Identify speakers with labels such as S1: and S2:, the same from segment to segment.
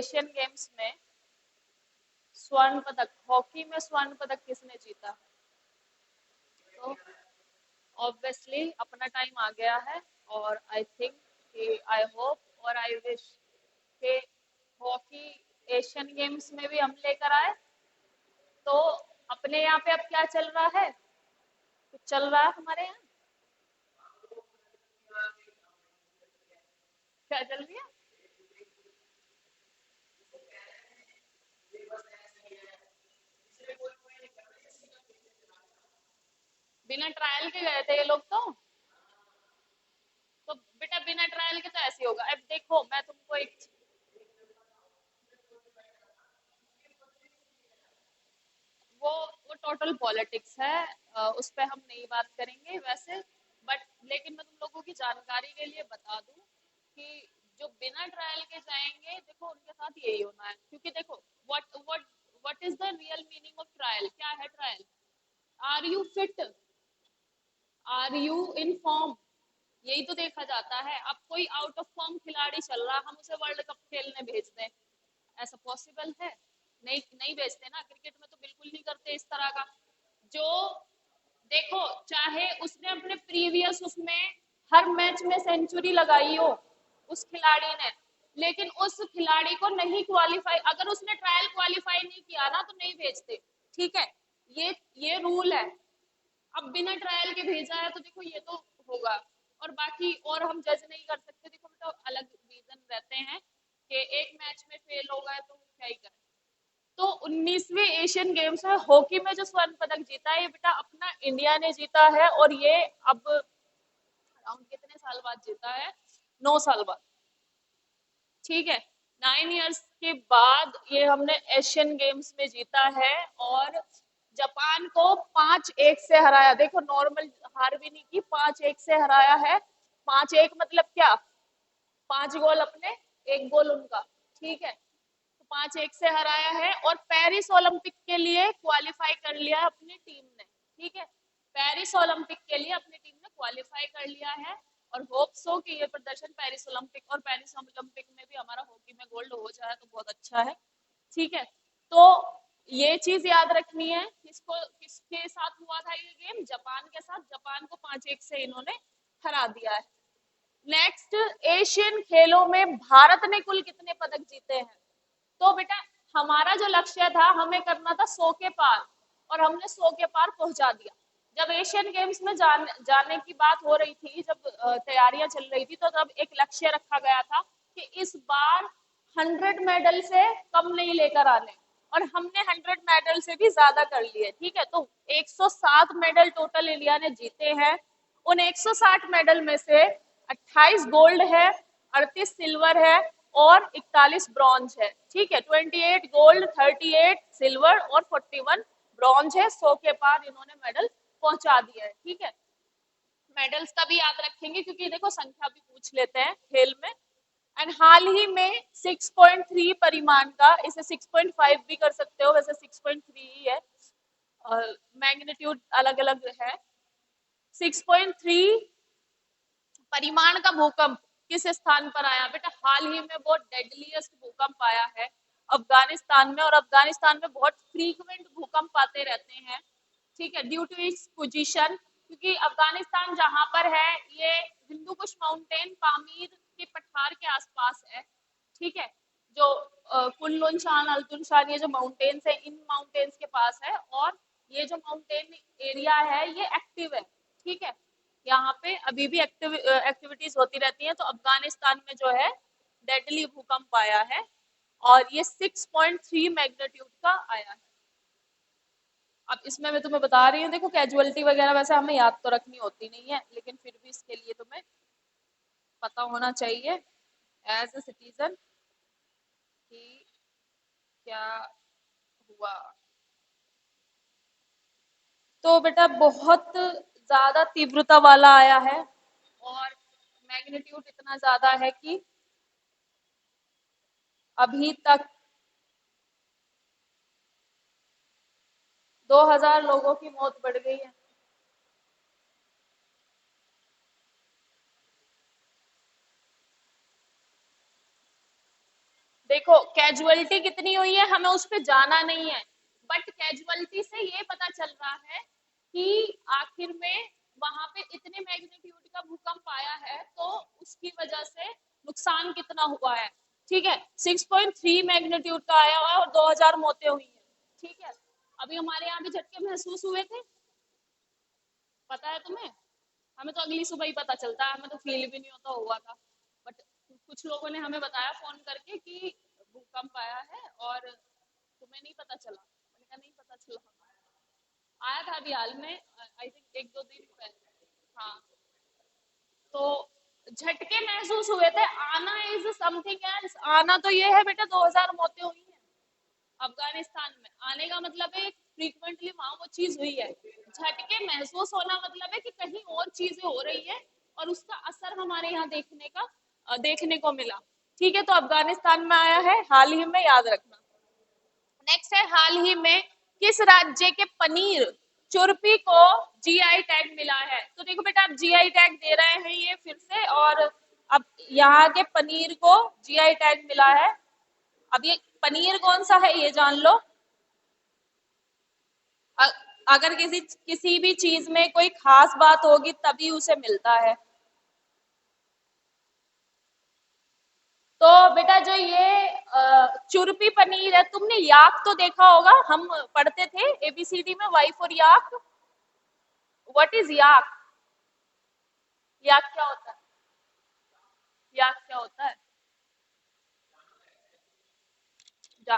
S1: Asian games में स्वर्ण पदक, हॉकी में स्वर्ण पदक किसने जीता? तो ऑब्वियसली अपना टाइम आ गया है, और आई थिंक कि आई होप और आई विश कि हॉकी एशियन गेम्स में भी हम लेकर आए। तो अपने यहाँ पे अब क्या चल रहा है? कुछ चल रहा है हमारे यहाँ? क्या चल रही है? बिना ट्रायल के गए थे ये लोग तो बेटा बिना ट्रायल के तो ऐसे ही होगा। अब देखो मैं तुमको एक, वो टोटल पॉलिटिक्स है, उस पर हम नहीं बात करेंगे वैसे। बट लेकिन मैं तुम लोगों की जानकारी के लिए बता दूं कि जो बिना ट्रायल के जाएंगे, देखो उनके साथ यही होना है। क्योंकि देखो what what what is the real meaning of trial? क्या है trial? Are you fit? Are you in form? यही तो देखा जाता है। अब कोई आउट ऑफ फॉर्म खिलाड़ी चल रहा, हम उसे वर्ल्ड कप खेलने भेज दें? ऐसा पॉसिबल है? नहीं, नहीं भेजते ना। क्रिकेट में तो बिल्कुल नहीं करते इस तरह का। जो देखो, चाहे उसने अपने प्रीवियस उसमें हर मैच में सेंचुरी लगाई हो उस खिलाड़ी ने, लेकिन उस खिलाड़ी को नहीं क्वालिफाई, अगर उसने ट्रायल क्वालिफाई नहीं किया ना तो नहीं भेजते। ठीक है, ये रूल है। अब बिना ट्रायल के भेजा है तो देखो ये तो होगा। और बाकी और हम जज नहीं कर सकते। देखो बेटा अलग रीजन रहते हैं कि एक मैच में फेल हो गए तो क्या ही करें। तो 19वीं एशियन गेम्स में हॉकी में जो स्वर्ण पदक जीता है ये बेटा अपना इंडिया ने जीता है। और ये अब अराउंड कितने साल बाद जीता है? 9 साल बाद। ठीक है, 9 इयर्स के बाद ये हमने एशियन गेम्स में जीता है। और जापान को 5-1 से हराया। देखो नॉर्मल हार भी नहीं की, 5-1 से हराया है। 5-1 मतलब क्या? 5 गोल अपने, 1 गोल उनका। ठीक है, तो 5-1 से हराया है। और पेरिस ओलंपिक के लिए क्वालिफाई कर लिया है अपनी टीम ने। ठीक है, पेरिस ओलंपिक के लिए अपनी टीम ने क्वालिफाई कर लिया है। और होप सो कि ये प्रदर्शन पेरिस ओलंपिक, और पेरिस ओलंपिक में भी हमारा हॉकी में गोल्ड हो जाए तो बहुत अच्छा है। ठीक है, तो ये चीज याद रखनी है। किसके साथ हुआ था ये गेम? जापान के साथ। जापान को 5-1 से इन्होंने हरा दिया है। नेक्स्ट, एशियन खेलों में भारत ने कुल कितने पदक जीते हैं? तो बेटा हमारा जो लक्ष्य था हमें करना था 100 के पार, और हमने 100 के पार पहुंचा दिया। जब एशियन गेम्स में जाने की बात हो रही थी, जब तैयारियां चल रही थी, तो तब एक लक्ष्य रखा गया था कि इस बार 100 मेडल से कम नहीं लेकर आने, और हमने 100 मेडल से भी ज्यादा कर लिए। ठीक है, तो 107 मेडल टोटल इंडिया ने जीते हैं। उन 160 मेडल में से 28 गोल्ड है, 38 सिल्वर है, और 41 ब्रॉन्ज है। ठीक है, 28 गोल्ड, 38 सिल्वर और 41 ब्रॉन्ज है। 100 के पार इन्होंने मेडल पहुंचा दिया है। ठीक है, मेडल्स का भी याद रखेंगे क्योंकि देखो संख्या भी पूछ लेते हैं खेल में। एंड हाल ही में 6.3 परिमाण का, इसे 6.5 भी कर सकते हो, वैसे 6.3 ही है, मैग्नीट्यूड अलग अलग है। 6.3 परिमाण का भूकंप किस स्थान पर आया? बेटा हाल ही में बहुत डेडलीस्ट भूकंप आया है अफगानिस्तान में। और अफगानिस्तान में बहुत फ्रीक्वेंट भूकंप आते रहते हैं। ठीक है, ड्यू टू इट्स पोजीशन, क्योंकि अफगानिस्तान जहां पर है ये हिंदू कुश माउंटेन पामीर के पठार के आसपास है। ठीक है, जो कुल्लुन शान, अल्तुन शान, ये जो माउंटेन्स है इन माउंटेन्स के पास है। और ये जो माउंटेन एरिया है ये एक्टिव है। ठीक है, यहाँ पे अभी भी एक्टिविटीज होती रहती हैं। तो अफगानिस्तान में जो है डेडली भूकंप आया है, और ये 6.3 मैग्नीट्यूड का आया है। अब इसमें मैं तुम्हें बता रही हूँ, देखो कैजुअलिटी वगैरह वैसे हमें याद तो रखनी होती नहीं है, लेकिन फिर भी इसके लिए तुम्हें पता होना चाहिए एज ए सिटीजन कि क्या हुआ। तो बेटा बहुत ज्यादा तीव्रता वाला आया है, और मैग्नीट्यूड इतना ज्यादा है कि अभी तक 2000 लोगों की मौत बढ़ गई है। देखो कैजुअलिटी कितनी हुई है हमें उस पर जाना नहीं है, बट कैजुअलिटी से ये पता चल रहा है कि आखिर में वहां पे इतने मैग्नीट्यूड का भूकंप आया है तो उसकी वजह से नुकसान कितना हुआ है। ठीक है, 6.3 मैग्नीट्यूड का आया हुआ है और 2000 मौतें हुई हैं। ठीक है, अभी हमारे यहाँ भी झटके महसूस हुए थे, पता है तुम्हें? हमें तो अगली सुबह ही पता चलता है, हमें तो फील भी नहीं होता हुआ था। बट कुछ लोगों ने हमें बताया फोन करके कि भूकंप आया है और तुम्हें नहीं पता चला। मैंने कहा नहीं पता चला, आया था अभी हाल में, आई थिंक एक दो दिन पहले। हाँ, तो झटके महसूस हुए थे। आना इज समथिंग एल्स, आना तो ये है बेटा 2000 मौतें हुई हैं अफगानिस्तान में, आने का मतलब है फ्रीक्वेंटली वहां वो चीज हुई है। झटके महसूस होना मतलब है कि कहीं और चीजें हो रही है और उसका असर हमारे यहाँ देखने को मिला। ठीक है, तो अफगानिस्तान में आया है हाल ही में, याद रखना। नेक्स्ट है, हाल ही में किस राज्य के पनीर चुरपी को जीआई टैग मिला है? तो देखो बेटा, आप जीआई टैग दे रहे हैं ये फिर से, और अब यहाँ के पनीर को जीआई टैग मिला है। अब ये पनीर कौन सा है ये जान लो। अगर किसी भी चीज में कोई खास बात होगी तभी उसे मिलता है। तो बेटा जो ये चुरपी पनीर है, तुमने याक तो देखा होगा, हम पढ़ते थे एबीसीडी में, Y for yak. What is yak? Yak क्या होता है? याक क्या होता है? जा,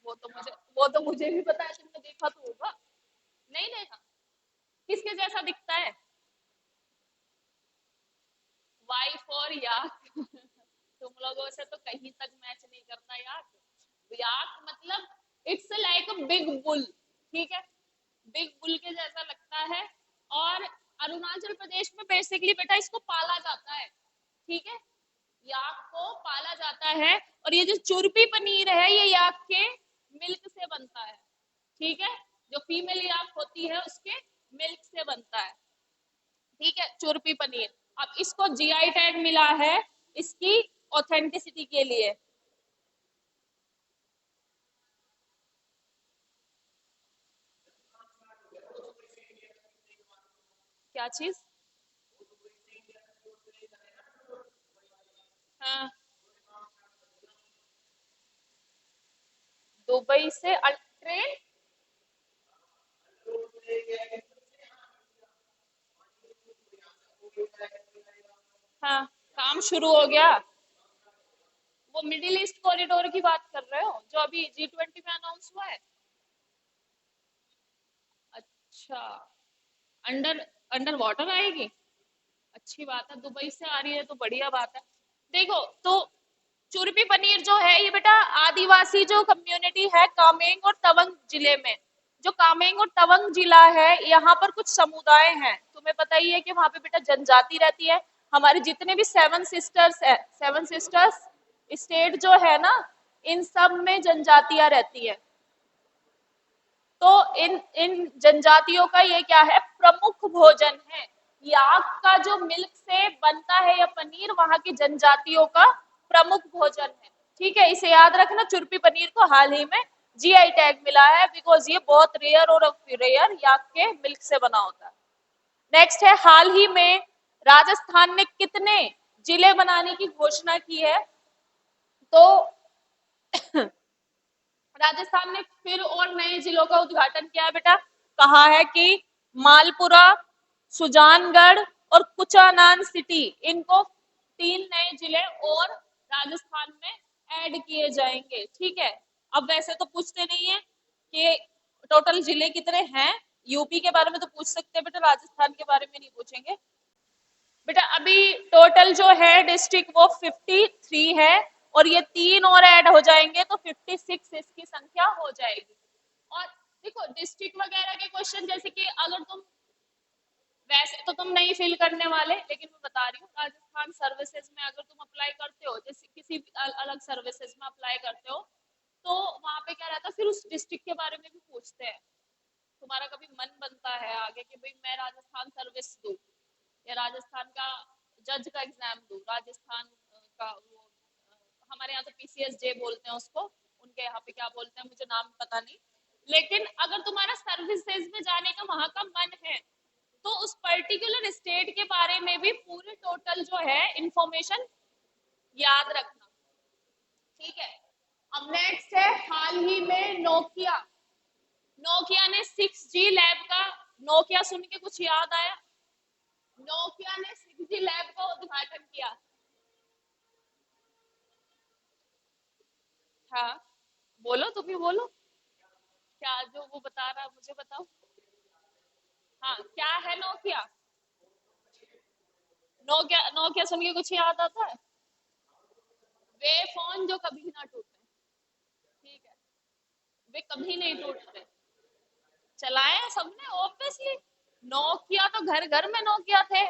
S1: वो तो मुझे भी पता है, तुमने देखा तो होगा। नहीं देखा? किसके जैसा दिखता है? वाई फॉर याक तुम लोगों से तो कहीं तक मैच नहीं करता याक। याक मतलब it's like a big bull. ठीक है, बिग बुल के जैसा लगता है। और अरुणाचल प्रदेश में बेसिकली बेटा इसको पाला जाता है। ठीक है, याक को पाला जाता है, और ये जो चुरपी पनीर है ये याक के मिल्क से बनता है। ठीक है, जो फीमेल याक होती है उसके मिल्क से बनता है। ठीक है, चुरपी पनीर। अब इसको जीआई टैग मिला है इसकी ऑथेंटिसिटी के लिए। क्या चीज? हाँ, दुबई से ट्रेन। हाँ, काम शुरू हो गया। वो मिडिल ईस्ट कॉरिडोर की बात कर रहे हो जो अभी G20 में अनाउंस हुआ है? अच्छा, अंडर अंडर वाटर आएगी। अच्छी बात है, दुबई से आ रही है तो बढ़िया बात है। देखो तो चुरपी पनीर जो है ये बेटा आदिवासी जो कम्युनिटी है कामेंग और तवंग जिले में, जो कामेंग और तवंग जिला है यहाँ पर कुछ समुदाय हैं, तुम्हें पता ही है कि वहां पे बेटा जनजाति रहती है। हमारे जितने भी सेवन सिस्टर्स है, सेवन सिस्टर्स स्टेट जो है ना, इन सब में जनजातियां रहती है। तो इन इन जनजातियों का ये क्या है, प्रमुख भोजन है। याक का जो मिल्क से बनता है या पनीर वहां की जनजातियों का प्रमुख भोजन है। ठीक है, इसे याद रखना। चुरपी पनीर को हाल ही में जीआई टैग मिला है बिकॉज ये बहुत रेयर और रेयर याक के मिल्क से बना होता है। नेक्स्ट है, हाल ही में राजस्थान ने कितने जिले बनाने की घोषणा की है? तो राजस्थान ने फिर और नए जिलों का उद्घाटन किया है बेटा। कहा है कि मालपुरा, सुजानगढ़ और कुचानान सिटी, इनको 3 नए जिले और राजस्थान में ऐड किए जाएंगे। ठीक है, अब वैसे तो पूछते नहीं है कि टोटल जिले कितने हैं, यूपी के बारे में तो पूछ सकते हैं बेटा, राजस्थान के बारे में नहीं पूछेंगे। बेटा अभी टोटल जो है डिस्ट्रिक्ट वो 53 है, और ये 3 और ऐड हो जाएंगे तो 56 इसकी संख्या हो जाएगी। और देखो डिस्ट्रिक्ट वगैरह के क्वेश्चन, जैसे कि अगर तुम, वैसे तो तुम नहीं फिल करने वाले लेकिन मैं बता रही हूँ, राजस्थान सर्विसेज में अगर तुम अप्लाई करते हो, जैसे किसी भी अलग सर्विसेज में अप्लाई करते हो, तो वहां पे क्या रहता है, फिर उस डिस्ट्रिक्ट के बारे में भी पूछते हैं। तुम्हारा कभी मन बनता है आगे कि भाई मैं राजस्थान सर्विस दूं या राजस्थान का जज का एग्जाम दूं, राजस्थान का वो, हमारे यहाँ तो PCSJ बोलते हैं उसको, उनके यहाँ पे क्या बोलते हैं मुझे नाम पता नहीं। लेकिन अगर तुम्हारा सर्विसेज में जाने का वहां का मन है तो उस पर्टिकुलर स्टेट के बारे में भी पूरी टोटल जो है इंफॉर्मेशन याद रखना। ठीक है। अब नेक्स्ट है, हाल ही में नोकिया नोकिया ने 6G लैब का, नोकिया सुन के कुछ याद आया? नोकिया ने 6G लैब का उद्घाटन किया। हाँ बोलो, तुम ही बोलो, क्या जो वो बता रहा है मुझे बताओ। हाँ क्या है नोकिया? नोकिया नोकिया सुन के कुछ याद आता है? वे फोन जो कभी ना टूटे। ठीक है, वे कभी नहीं टूटते, चलाए हैं सबने ऑब्वियसली। नोकिया तो घर घर में नोकिया थे।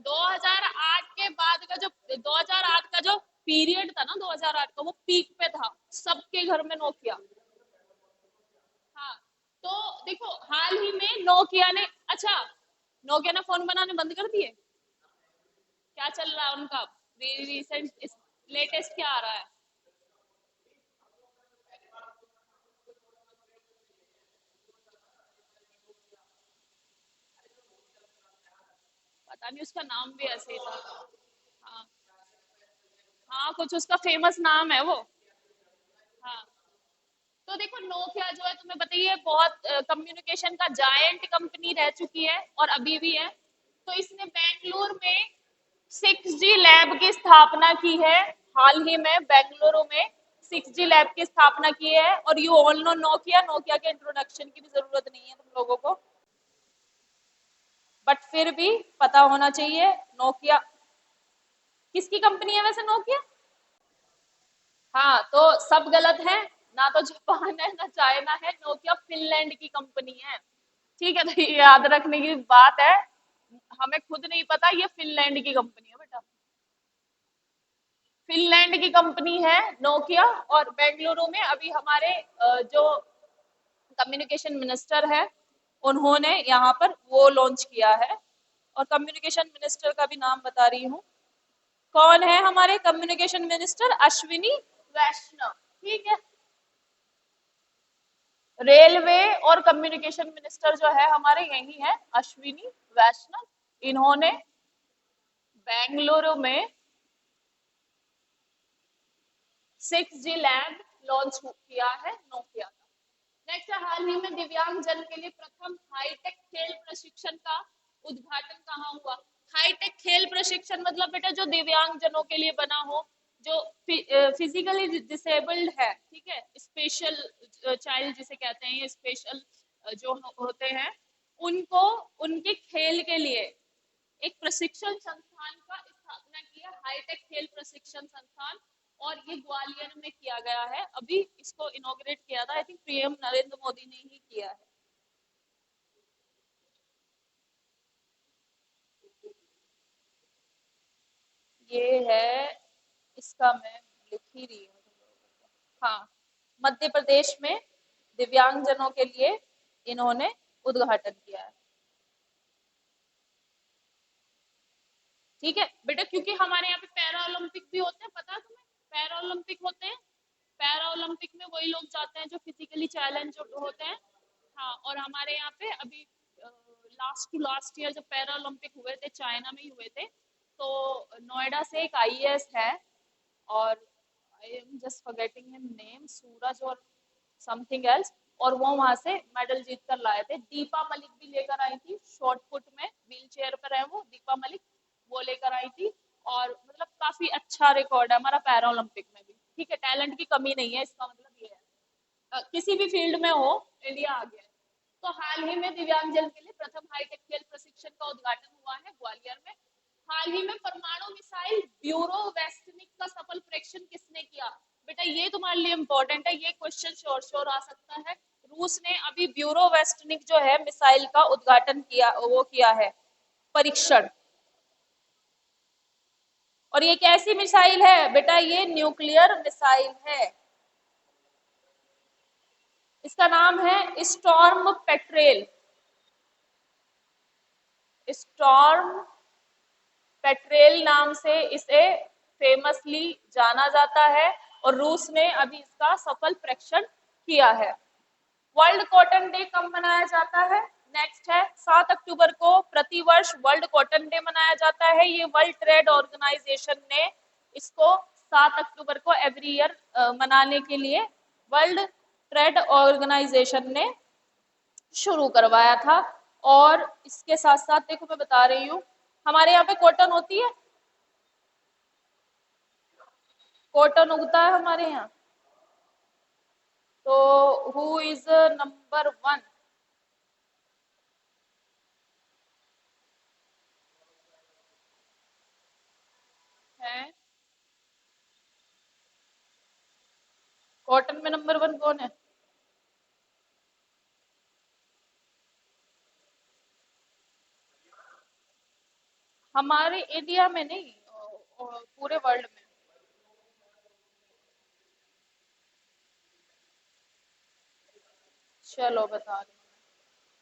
S1: 2008 के बाद का जो 2008 का जो पीरियड था ना, 2008 का वो पीक पे था, सबके घर में नोकिया। हाँ तो देखो हाल ही में नोकिया ने, अच्छा नोकिया ने फोन बनाने बंद कर दिए? क्या चल रहा है उनका रिसेंट लेटेस्ट क्या आ रहा है? पता नहीं, उसका नाम भी ऐसे ही था। हाँ हाँ, कुछ उसका फेमस नाम है वो। हाँ तो देखो नोकिया जो है तुम्हें बताइए बहुत कम्युनिकेशन का जायंट कंपनी रह चुकी है और अभी भी है। तो इसने बेंगलुरु में 6G लैब की स्थापना की है। हाल ही में बेंगलुरु में 6G लैब की स्थापना की है। और you all know Nokia, Nokia के इंट्रोडक्शन की भी जरूरत नहीं है तुम लोगों को, बट फिर भी पता होना चाहिए नोकिया किसकी कंपनी है वैसे, नोकिया। हाँ तो सब गलत है, ना तो जापान है ना चाइना है, नोकिया फिनलैंड की कंपनी है। ठीक है, तो ये याद रखने की बात है, हमें खुद नहीं पता, ये फिनलैंड की कंपनी है बेटा, फिनलैंड की कंपनी है नोकिया। और बेंगलुरु में अभी हमारे जो कम्युनिकेशन मिनिस्टर है उन्होंने यहाँ पर वो लॉन्च किया है। और कम्युनिकेशन मिनिस्टर का भी नाम बता रही हूँ, कौन है हमारे कम्युनिकेशन मिनिस्टर? अश्विनी वैष्णव। ठीक है, रेलवे और कम्युनिकेशन मिनिस्टर जो है हमारे यही है, अश्विनी वैष्णव। इन्होंने बेंगलुरु में 6G लैब लॉन्च किया है नोकिया का। नेक्स्ट, हाल ही में दिव्यांग जन के लिए प्रथम हाईटेक खेल प्रशिक्षण का उद्घाटन कहाँ हुआ? हाईटेक खेल प्रशिक्षण मतलब बेटा जो दिव्यांग जनों के लिए बना हो, जो फिजिकली डिसेबल्ड है, ठीक है, स्पेशल चाइल्ड जिसे कहते हैं, ये स्पेशल जो होते हैं, उनको उनके खेल के लिए एक प्रशिक्षण संस्थान का स्थापना किया, हाईटेक खेल प्रशिक्षण संस्थान। और ये ग्वालियर में किया गया है, अभी इसको इनॉग्रेट किया था, I think PM Narendra Modi ने ही किया है। ये है, इसका मैं लिख ही रही हूँ तुम लोगों को। हाँ, मध्य प्रदेश में दिव्यांगजनों के लिए इन्होंने उद्घाटन किया है। ठीक है बेटा, क्योंकि हमारे यहाँ पे पैरा ओलंपिक भी होते हैं, पता है तुम्हें? पैरा ओलंपिक होते हैं, पैरा ओलंपिक में वही लोग जाते हैं जो फिजिकली चैलेंज होते हैं। हाँ, और हमारे यहाँ पे अभी लास्ट टू लास्ट ईयर जब पैरा ओलंपिक हुए थे, चाइना में ही हुए थे, तो नोएडा से एक आईएएस है, और I am just forgetting him name, Suraj और समथिंग एल्स, और वो वहां से मेडल जीत कर लाए थे। दीपा मलिक भी लेकर आई थी, शॉर्ट पुट में व्हील चेयर पर है वो दीपा मलिक, वो लेकर आई थी। और मतलब काफी अच्छा रिकॉर्ड है हमारा पैरा ओलंपिक में भी। ठीक है, टैलेंट की कमी नहीं है, इसका मतलब ये है किसी भी फील्ड में हो, इंडिया आगे है। तो हाल ही में दिव्यांगजन के लिए प्रथम हाईटेक खेल प्रशिक्षण का उद्घाटन हुआ है ग्वालियर में। हाल ही में परमाणु मिसाइल ब्यूरो वेस्टनिक का सफल परीक्षण किसने किया? बेटा ये तुम्हारे लिए इंपॉर्टेंट है, ये क्वेश्चन श्योर श्योर आ सकता है। रूस ने अभी ब्यूरो वेस्टनिक जो है मिसाइल का उद्घाटन किया, वो किया है परीक्षण। और ये कैसी मिसाइल है बेटा? ये न्यूक्लियर मिसाइल है, इसका नाम है स्टॉर्म पेट्रेल। स्टॉर्म पेट्रेल नाम से इसे फेमसली जाना जाता है और रूस ने अभी इसका सफल परीक्षण किया है। वर्ल्ड कॉटन डे कब मनाया जाता है? नेक्स्ट है 7 अक्टूबर को प्रतिवर्ष वर्ल्ड कॉटन डे मनाया जाता है। ये वर्ल्ड ट्रेड ऑर्गेनाइजेशन ने इसको 7 अक्टूबर को एवरी ईयर मनाने के लिए वर्ल्ड ट्रेड ऑर्गेनाइजेशन ने शुरू करवाया था। और इसके साथ साथ देखो मैं बता रही हूँ, हमारे यहाँ पे कॉटन होती है, कॉटन उगता है हमारे यहाँ। तो हु इज नंबर 1? है कॉटन में नंबर 1 कौन है? हमारे इंडिया में नहीं, पूरे वर्ल्ड में। चलो बता रही हूँ।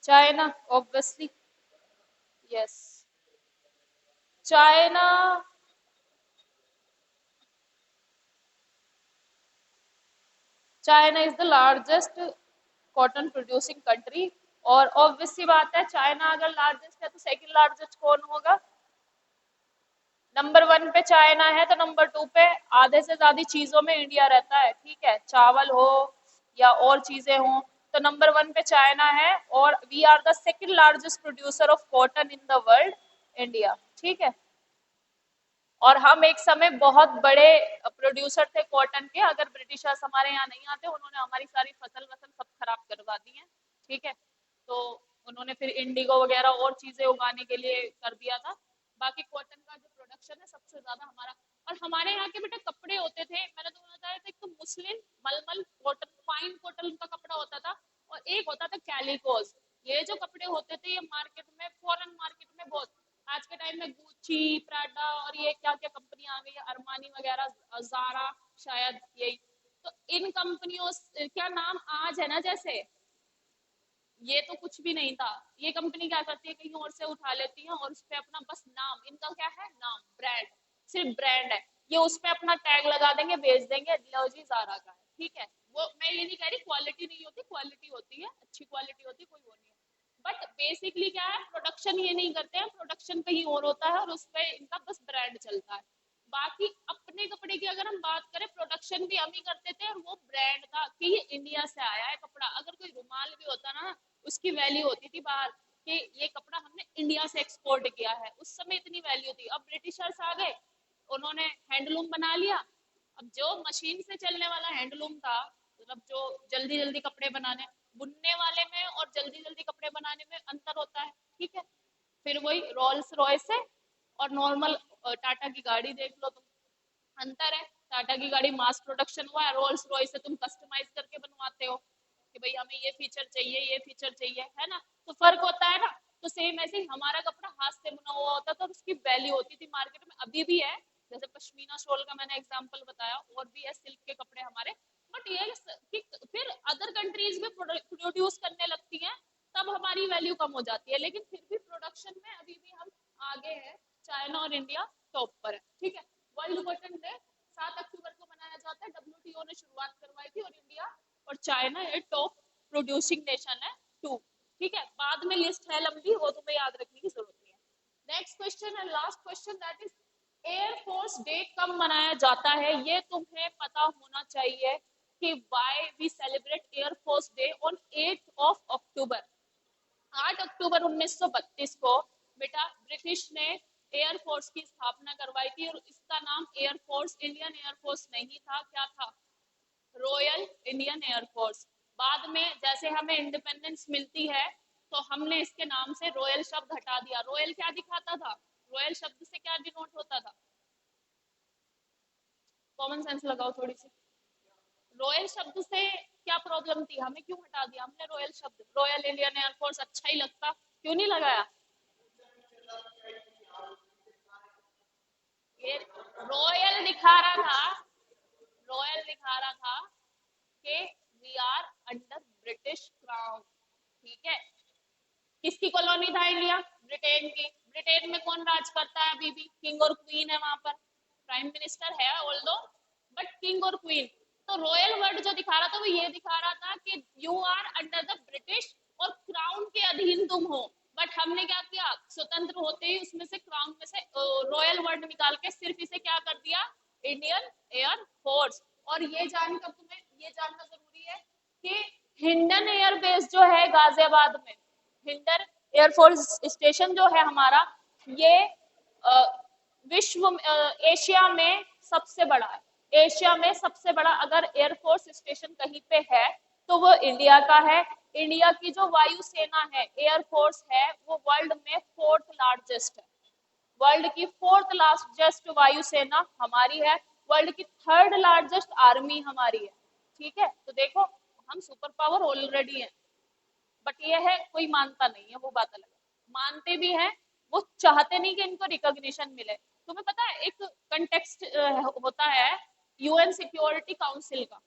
S1: China, obviously. Yes, China. China is the largest cotton producing country. और ऑब्वियस सी बात है, चाइना अगर लार्जेस्ट है तो सेकंड लार्जेस्ट कौन होगा? नंबर 1 पे चाइना है तो नंबर 2 पे आधे से ज्यादा चीजों में इंडिया रहता है। ठीक है, चावल हो या और चीजें हो, तो नंबर 1 पे चाइना है। और we are the second largest producer of cotton in the world, India. ठीक है, और हम एक समय बहुत बड़े प्रोड्यूसर थे कॉटन के। अगर ब्रिटिशर्स हमारे यहाँ नहीं आते, उन्होंने हमारी सारी फसल वसल सब खराब करवा दी है। ठीक है, तो उन्होंने फिर इंडिगो वगैरह और चीजें उगाने के लिए कर दिया था। बाकी कॉटन का जो प्रोडक्शन है सबसे ज्यादा हमारा। और हमारे यहाँ के बेटे कपड़े होते थे, मैंने तो बताया था, एक तो मुस्लिम मलमल कॉटन, फाइन कॉटन का कपड़ा होता था, और एक होता था कैलिकोज। ये जो कपड़े होते थे ये मार्केट में, फॉरेन मार्केट में बहुत, आज के टाइम में गुची, प्राडा और ये क्या क्या कंपनी आ गई है, अरमानी वगैरह, जारा, शायद यही। तो इन कंपनियों क्या नाम आज है ना, जैसे ये तो कुछ भी नहीं था। ये कंपनी क्या करती है, कहीं और से उठा लेती है और उस पे अपना बस नाम, इनका क्या है, नाम, ब्रांड, सिर्फ ब्रांड है। ये उस पे अपना टैग लगा देंगे, बेच देंगे, लो जी जारा का है। ठीक है, वो मैं ये नहीं कह रही क्वालिटी नहीं होती, क्वालिटी होती है, अच्छी क्वालिटी होती है, कोई वो नहीं है। बट बेसिकली क्या है, प्रोडक्शन ये नहीं करते हैं, प्रोडक्शन कहीं और होता है और उस पे इनका बस ब्रांड चलता है। बाकी अपने कपड़े की अगर हम बात करें, प्रोडक्शन भी हम ही करते थे और वो ब्रांड था कि ये इंडिया से आया है कपड़ा। अगर कोई रुमाल भी होता ना, उसकी वैल्यू होती थी बाहर कि ये कपड़ा हमने इंडिया से एक्सपोर्ट किया है। उस समय इतनी वैल्यू थी। अब ब्रिटिशर्स आ गए, उन्होंने हैंडलूम बना लिया। अब जो मशीन से चलने वाला हैंडलूम था, मतलब जो जल्दी जल्दी कपड़े बनाने, बुनने वाले में और जल्दी जल्दी कपड़े बनाने में अंतर होता है। ठीक है, फिर वही रोल्स रॉयस है और नॉर्मल टाटा की गाड़ी देख लो तुम, अंतर है। टाटा की गाड़ी मास प्रोडक्शन हुआ है, रोल्स रॉयस से तुम कस्टमाइज करके बनवाते हो कि भाई हमें ये फीचर चाहिए, ये फीचर चाहिए, है ना। तो फर्क होता है ना। तो सेम ऐसे ही हमारा कपड़ा हाथ से बुना हुआ होता था और उसकी वैल्यू होती थी मार्केट में, अभी भी है। जैसे पश्मीना शॉल का मैंने एग्जांपल बताया, और भी है सिल्क के कपड़े हमारे। बट ये कि फिर अदर कंट्रीज में प्रोड्यूस करने लगती हैं, तब हमारी वैल्यू कम हो जाती है। लेकिन फिर भी प्रोडक्शन में अभी भी हम आगे हैं, चाइना और इंडिया टॉप पर है। ठीक है, वर्ल्ड कॉटन डे 7 अक्टूबर को मनाया जाता है, डब्ल्यूटीओ ने शुरुआत करवाई थी, और इंडिया और चाइना ये टॉप प्रोड्यूसिंग नेशन है, 2। ठीक है, बाद में लिस्ट है लंबी, वो तुम्हें याद रखने की जरूरत नहीं है। नेक्स्ट क्वेश्चन है, last question, that is air force day कब मनाया जाता है? ये तुम्हें पता होना चाहिए कि why we celebrate air force day on 8 October. 8 अक्टूबर 1932 को बेटा ब्रिटिश ने एयरफोर्स की स्थापना करवाई थी, और इसका नाम एयरफोर्स, इंडियन एयरफोर्स नहीं था, क्या था, रॉयल इंडियन एयरफोर्स। बाद में जैसे हमें इंडिपेंडेंस मिलती है, तो हमने इसके नाम से रॉयल शब्द हटा दिया। रॉयल क्या दिखाता था, रॉयल शब्द से क्या डिनोट होता था? कॉमन सेंस लगाओ थोड़ी सी। रॉयल शब्द से क्या प्रॉब्लम थी, हमें क्यों हटा दिया हमने रॉयल शब्द? रॉयल इंडियन एयरफोर्स अच्छा ही लगता, क्यों नहीं लगाया? ये रॉयल दिखा रहा था, रॉयल दिखा रहा था कि we are under British crown. ठीक है, किसकी कॉलोनी था इंडिया? ब्रिटेन की। ब्रिटेन में कौन राज करता है अभी भी? किंग और क्वीन है वहां पर। प्राइम मिनिस्टर है ऑल्दो, बट किंग और क्वीन। तो रॉयल वर्ड जो दिखा रहा था वो ये दिखा रहा था कि you are under the British और क्राउन के अधीन तुम हो। बट हमने क्या किया, स्वतंत्र होते ही उसमें से क्राउन में से रॉयल वर्ड निकाल के सिर्फ इसे क्या कर दिया, इंडियन एयर फोर्स। और ये जानकर तुम्हें ये जानना जरूरी है कि हिंडन एयर बेस जो है गाजियाबाद में, हिंडन एयरफोर्स स्टेशन जो है हमारा, ये विश्व एशिया में सबसे बड़ा है। एशिया में सबसे बड़ा अगर एयरफोर्स स्टेशन कहीं पे है तो वो इंडिया का है। इंडिया की जो वायुसेना है, एयरफोर्स है, वो वर्ल्ड में 4th लार्जेस्ट है। वर्ल्ड की 4th लार्जेस्ट वायुसेना हमारी है। वर्ल्ड की 3rd लार्जेस्ट आर्मी हमारी है। ठीक है, तो देखो हम सुपर पावर ऑलरेडी है, बट ये है कोई मानता नहीं है, वो बात अलग है। मानते भी हैं, वो चाहते नहीं कि इनको रिकॉग्निशन मिले। तुम्हें पता है एक कंटेक्स्ट होता है यूएन सिक्योरिटी काउंसिल का।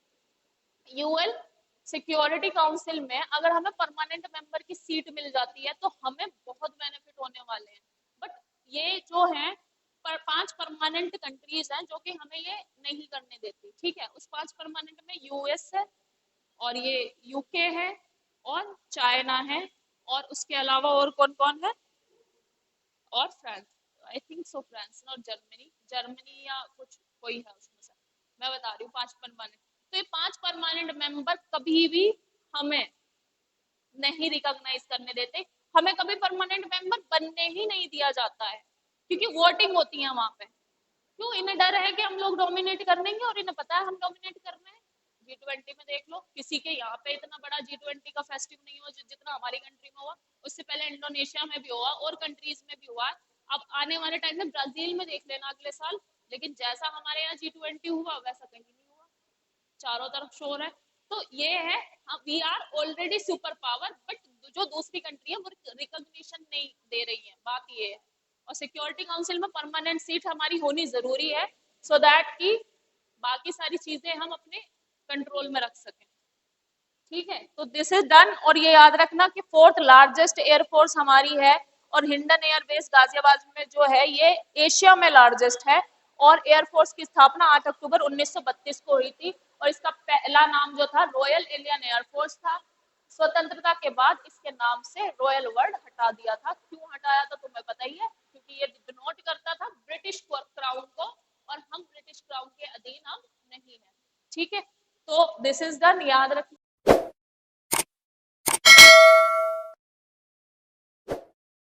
S1: यूएन सिक्योरिटी काउंसिल में अगर हमें परमानेंट मेंबर की सीट मिल जाती है तो हमें बहुत बेनिफिट होने वाले हैं। बट ये जो है 5 परमानेंट कंट्रीज हैं जो कि हमें ये नहीं करने देती। ठीक है, उस 5 परमानेंट में यूएस है, और ये यूके है, और चाइना है, और उसके अलावा और कौन कौन है, और France. I think so France not Germany, Germany या कुछ कोई है उसमें से। मैं बता रही हूँ 5 परमानेंट। तो ये 5 परमानेंट मेंबर कभी भी हमें नहीं रिकॉग्नाइज करने देते। हमें कभी परमानेंट मेंबर बनने ही नहीं दिया जाता है, क्योंकि वोटिंग होती है वहां पे। क्यों? इन्हें डर है कि हम लोग डोमिनेट कर लेंगे, और इन्हें पता है हम डोमिनेट कर रहे हैं। G20 में देख लो, किसी के यहाँ पे इतना बड़ा G20 का फेस्टिव नहीं हुआ जितना हमारी कंट्री में हुआ। उससे पहले इंडोनेशिया में भी हुआ और कंट्रीज में भी हुआ। अब आने वाले टाइम में ब्राजील में देख लेना अगले साल। लेकिन जैसा हमारे यहाँ G20 हुआ वैसा कहीं नहीं हुआ, चारों तरफ शोर है। तो ये है, we are already super power, but जो दूसरी कंट्री है वो रिकॉग्निशन नहीं दे रही है, बात ये है। और सिक्योरिटी काउंसिल में परमानेंट सीट हमारी होनी जरूरी है, सो दैट कि बाकी सारी चीजें हम अपने कंट्रोल में रख सकें। ठीक है, तो दिस इज डन। और ये याद रखना कि 4th लार्जेस्ट एयरफोर्स हमारी है, और हिंडन एयरबेस गाजियाबाद में जो है ये एशिया में लार्जेस्ट है। और एयरफोर्स की स्थापना 8 अक्टूबर 1932 को हुई थी, और इसका पहला नाम जो था रॉयल इंडियन एयरफोर्स था। स्वतंत्रता के बाद इसके नाम से रॉयल वर्ड हटा दिया था। क्यों हटाया था तुम्हें पता ही है, क्योंकि ये डिनोट करता था ब्रिटिश क्राउन को, और हम ब्रिटिश क्राउन के अधीन हम नहीं है। ठीक है, तो दिस इज डन, याद रखिए।